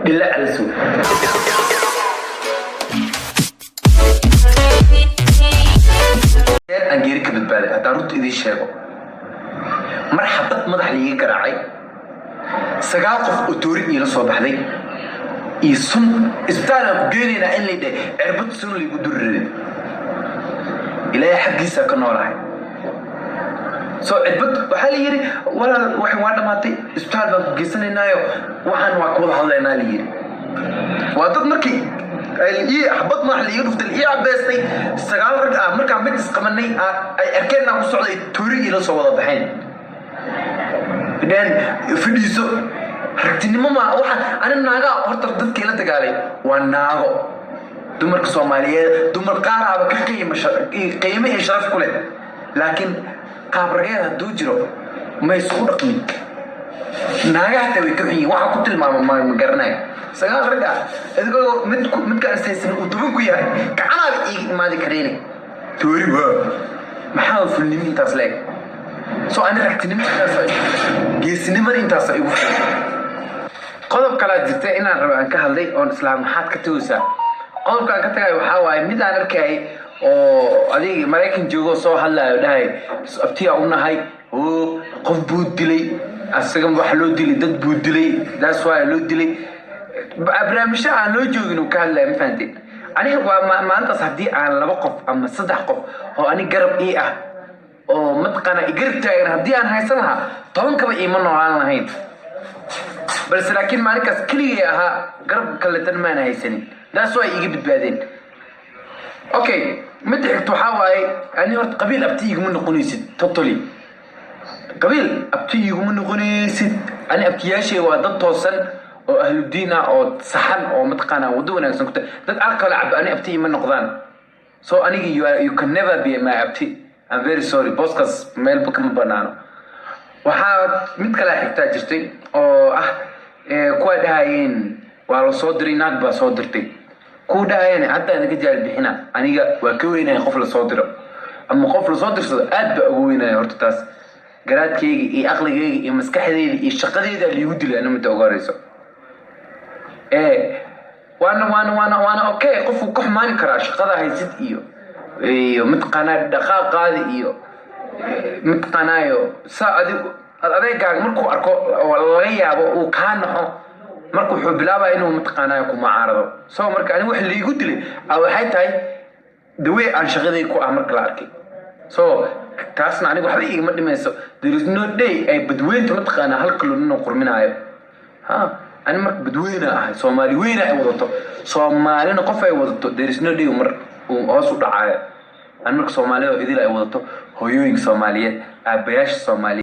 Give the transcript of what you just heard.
بالله على سوء aan geeri ka badbaaday haddaan runta idiin sheego marxabad madax liiga garaacay 9 qof oo toori iila soo baxday iyo sun isbitaalaan ku geenaynaa in la dhahay cirbad sun liigu durriday ilaahay xaggiisa ka noolahay soo cirbad waxaa la yidhi walaal waxay waa dhammaatay isbitaal baan ku geysanaynaayo waxaan waa ku wada hadlaynaa la yidhi waa dad markii حبط ما حلي يرفض الإيع بيستي استقال رجع مركب متس قمني أركينا وصعد توري إلى صواب الحين بعدين في ديسو ركتني ماما واحد أنا ناقة أرتر ضد كيلا تقالي والناقة دمر كصومالية دمر قارة قيمة إشراف كله لكن قابرجها دوجرو ما يسوق رقمي ناقة توي كحي واحد كنت ما مقرناه سجال رجع إذا متك أساسا وتبون كيا كأنا ما ذكريني توري بقى محاول في النمي تصلك سو أنا رحت نمي تصلك جيسني ما أنت تصلك قلب كلا جت إن الربع كهذي أو إسلام حد كتوسا قلب كلا كتير وحاول ميدا نركي أو هذه مراكن جوجو صو هلا ده أبتي أقولنا هاي هو قف بود دلي السجن وحلو دلي دد بود دلي ده سواء لو دلي برنامج aan loo joogin ka hadlay ma fahanteen aniga waa maanta hadii aan 2 qof ama 3 qof oo ani garab ii ah oo madqana igarab taagan hadii aan haysan lahaa 10 kaba iima noolaan lahayn balse laakiin maalinkaas kaliya aha garab kale tan ma haysanin daas way iga badbaadeen okay mid xigto waxa waaye ani horta qabiil abtiigu ma noqonaysid totally qabiil abtiigu ma noqonaysid ani abtiyaashay waa dad toosan أو أهل الدين أو صحن أو متقنا ودونا سنكت that alcohol أنا أبتي من نقدان so أنا you can never be my أبتي I'm very sorry بوسكس ميل بكم بنانو وحاد متكلا حكتا جرتي أو كواد هاين وعلى صدري نقبة صدرتي كود هاين حتى أنا كجال بحنا أنا وكوينا خفل صدره أما خفل صدر أد بقوينا يرتاس قرات كي أغلى كي مسكح ذي الشقة ذي اللي يودي لأنه متوقاريسه وانا اوكي قفو كحماني كراش قضا هيزيد ايو متقنا دقاق هذه ايو متقنايو ساعدي adaygaag markuu arko laga yaabo uu ka naxo markuu wuxuu bilaabaa inuu mutaqaanayo ku macaarado soo marka ani wax liigu dilay waxay tahay dawee aan shaqaday ku marka la arkay soo taasna anigu waxba iigama dhimayso there is no day ay badweynta mutaqaana halka loo qurminaayo أنا مرك بدوينة سومالي وين أودته سومالينا قفة أودته there is no day مر وأصل عاية أنا مرك سومالي وإذا لا أودته هو يوين سومالية أبياش سومالي